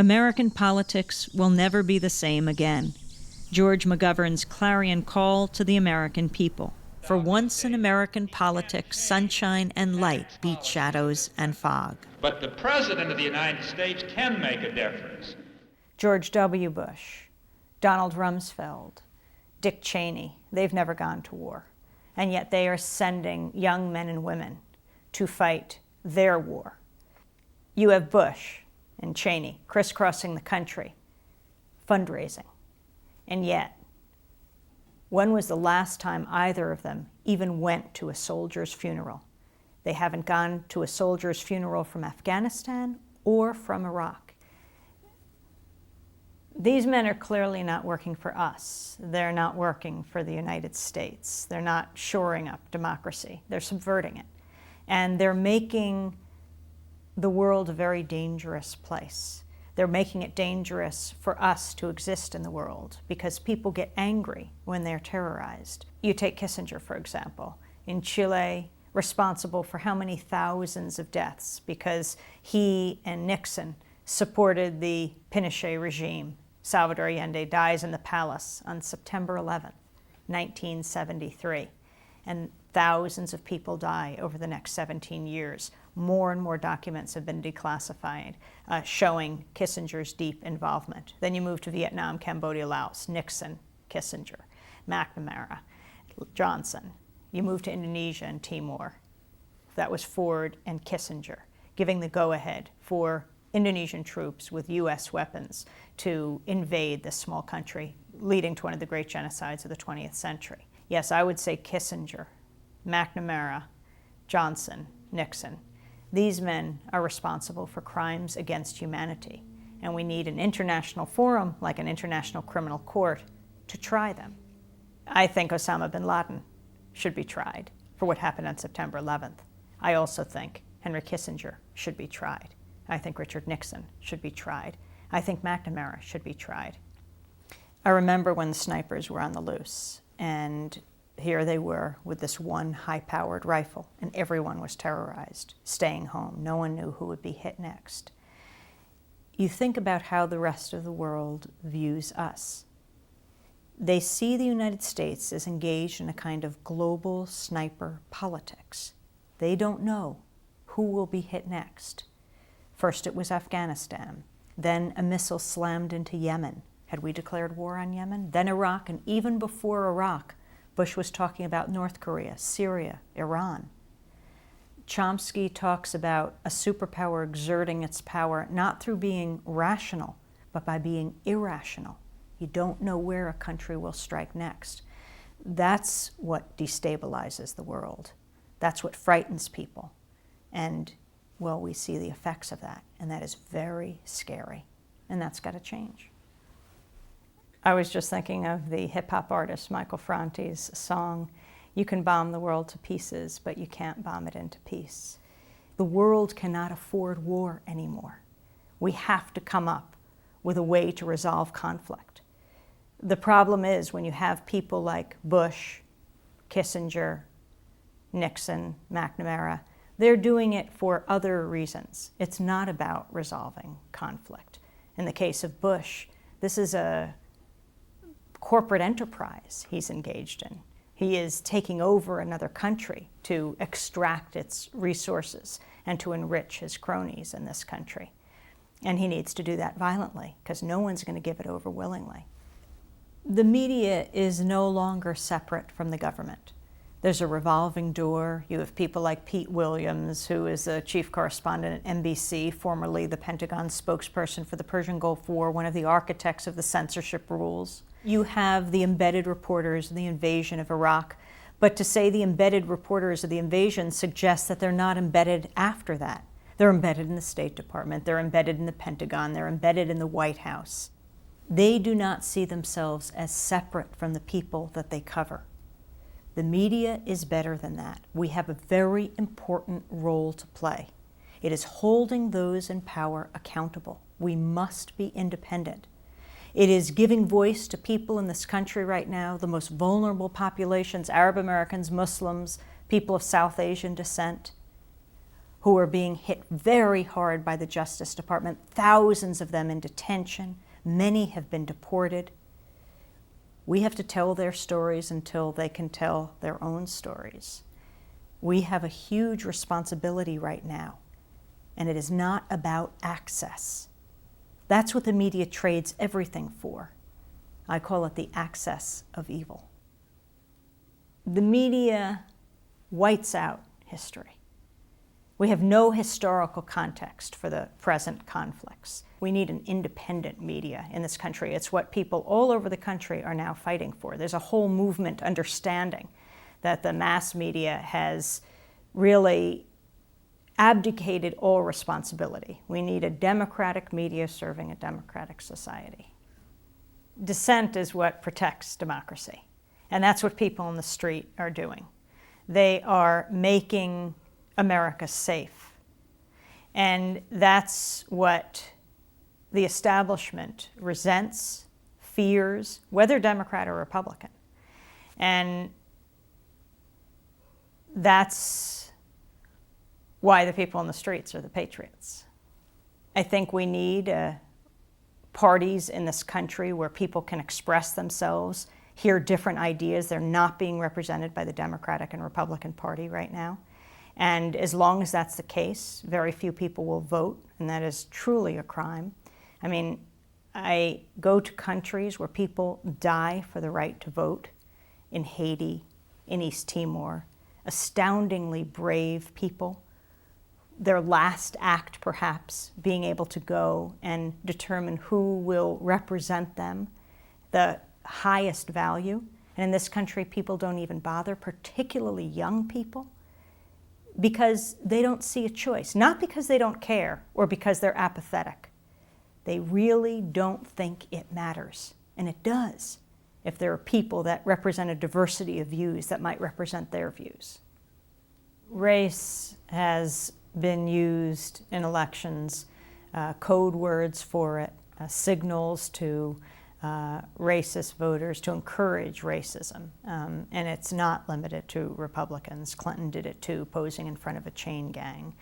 American politics will never be the same again. George McGovern's clarion call to the American people. For once in American politics, sunshine and light beat shadows and fog. But the President of the United States can make a difference. George W. Bush, Donald Rumsfeld, Dick Cheney, they've never gone to war. And yet they are sending young men and women to fight their war. You have Bush and Cheney crisscrossing the country, fundraising. And yet, when was the last time either of them even went to a soldier's funeral? They haven't gone to a soldier's funeral from Afghanistan or from Iraq. These men are clearly not working for us. They're not working for the United States. They're not shoring up democracy. They're subverting it. And they're making the world a very dangerous place. They're making it dangerous for us to exist in the world because people get angry when they're terrorized. You take Kissinger, for example, in Chile, responsible for how many thousands of deaths because he and Nixon supported the Pinochet regime. Salvador Allende dies in the palace on September 11, 1973. And thousands of people die over the next 17 years. More and more documents have been declassified, showing Kissinger's deep involvement. Then you move to Vietnam, Cambodia, Laos, Nixon, Kissinger, McNamara, Johnson. You move to Indonesia and Timor. That was Ford and Kissinger, giving the go-ahead for Indonesian troops with U.S. weapons to invade this small country, leading to one of the great genocides of the 20th century. Yes, I would say Kissinger, McNamara, Johnson, Nixon. These men are responsible for crimes against humanity, and we need an international forum, like an international criminal court, to try them. I think Osama bin Laden should be tried for what happened on September 11th. I also think Henry Kissinger should be tried. I think Richard Nixon should be tried. I think McNamara should be tried. I remember when the snipers were on the loose, and here they were with this one high-powered rifle, and everyone was terrorized, staying home. No one knew who would be hit next. You think about how the rest of the world views us. They see the United States as engaged in a kind of global sniper politics. They don't know who will be hit next. First it was Afghanistan, then a missile slammed into Yemen. Had we declared war on Yemen? Then Iraq, and even before Iraq, Bush was talking about North Korea, Syria, Iran. Chomsky talks about a superpower exerting its power not through being rational, but by being irrational. You don't know where a country will strike next. That's what destabilizes the world. That's what frightens people. And, well, we see the effects of that, and that is very scary, and that's got to change. I was just thinking of the hip-hop artist Michael Franti's song, "You can bomb the world to pieces, but you can't bomb it into peace." The world cannot afford war anymore. We have to come up with a way to resolve conflict. The problem is when you have people like Bush, Kissinger, Nixon, McNamara, they're doing it for other reasons. It's not about resolving conflict. In the case of Bush, this is a corporate enterprise he's engaged in. He is taking over another country to extract its resources and to enrich his cronies in this country. And he needs to do that violently because no one's going to give it over willingly. The media is no longer separate from the government. There's a revolving door. You have people like Pete Williams, who is the chief correspondent at NBC, formerly the Pentagon spokesperson for the Persian Gulf War, one of the architects of the censorship rules. You have the embedded reporters in the invasion of Iraq, but to say the embedded reporters of the invasion suggests that they're not embedded after that. They're embedded in the State Department, they're embedded in the Pentagon, they're embedded in the White House. They do not see themselves as separate from the people that they cover. The media is better than that. We have a very important role to play. It is holding those in power accountable. We must be independent. It is giving voice to people in this country right now, the most vulnerable populations, Arab Americans, Muslims, people of South Asian descent. who are being hit very hard by the Justice Department, thousands of them in detention, many have been deported. We have to tell their stories until they can tell their own stories. We have a huge responsibility right now, and it is not about access. That's what the media trades everything for. I call it the access of evil. The media whites out history. We have no historical context for the present conflicts. We need an independent media in this country. It's what people all over the country are now fighting for. There's a whole movement understanding that the mass media has really abdicated all responsibility. We need a democratic media serving a democratic society. Dissent is what protects democracy, and that's what people on the street are doing. They are making America safe, and that's what the establishment resents, fears, whether Democrat or Republican. And that's why the people on the streets are the patriots. I think we need parties in this country where people can express themselves, hear different ideas. They're not being represented by the Democratic and Republican Party right now. And as long as that's the case, very few people will vote, and that is truly a crime. I mean, I go to countries where people die for the right to vote, in Haiti, in East Timor, astoundingly brave people. Their last act, perhaps, being able to go and determine who will represent them, the highest value. And in this country, people don't even bother, particularly young people, because they don't see a choice. Not because they don't care or because they're apathetic. They really don't think it matters. And it does, if there are people that represent a diversity of views that might represent their views. Race has been used in elections, code words for it, signals to racist voters to encourage racism. And it's not limited to Republicans. Clinton did it too, posing in front of a chain gang.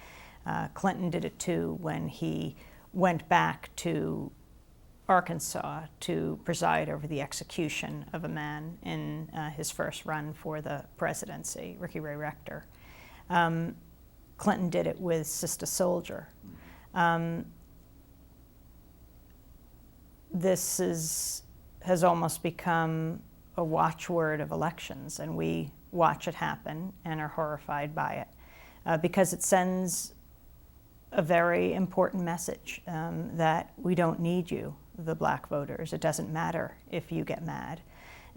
Clinton did it too when he went back to Arkansas to preside over the execution of a man in his first run for the presidency, Ricky Ray Rector. Clinton did it with Sister Soldier. This has almost become a watchword of elections, and we watch it happen and are horrified by it because it sends a very important message that we don't need you, the black voters. It doesn't matter if you get mad.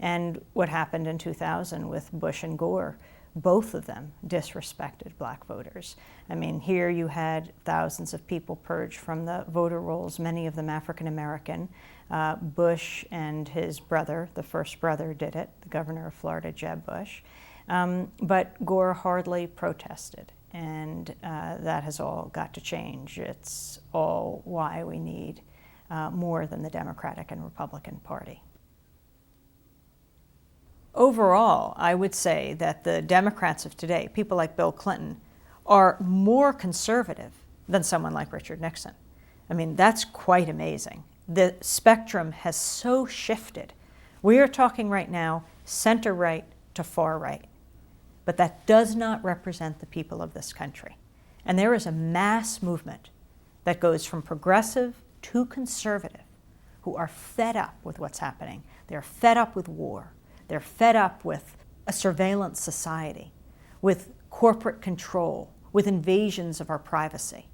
And what happened in 2000 with Bush and Gore, both of them disrespected black voters. I mean, here you had thousands of people purged from the voter rolls, many of them African American. Bush and his brother, the first brother, did it, the governor of Florida, Jeb Bush. But Gore hardly protested, and that has all got to change. It's all why we need more than the Democratic and Republican Party. Overall, I would say that the Democrats of today, people like Bill Clinton, are more conservative than someone like Richard Nixon. I mean, that's quite amazing. The spectrum has so shifted. We are talking right now center-right to far-right, but that does not represent the people of this country. And there is a mass movement that goes from progressive to conservative who are fed up with what's happening. They're fed up with war. They're fed up with a surveillance society, with corporate control, with invasions of our privacy.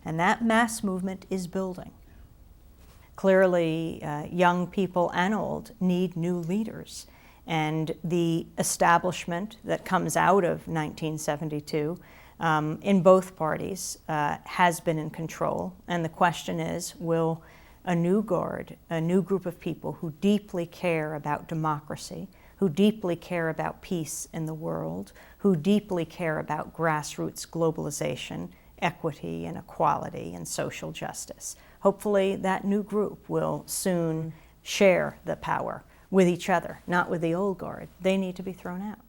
And that mass movement is building. Clearly, young people and old need new leaders. And the establishment that comes out of 1972 in both parties has been in control. And the question is, will a new guard, a new group of people who deeply care about democracy, who deeply care about peace in the world, who deeply care about grassroots globalization, equity and equality and social justice. Hopefully that new group will soon share the power with each other, not with the old guard. They need to be thrown out.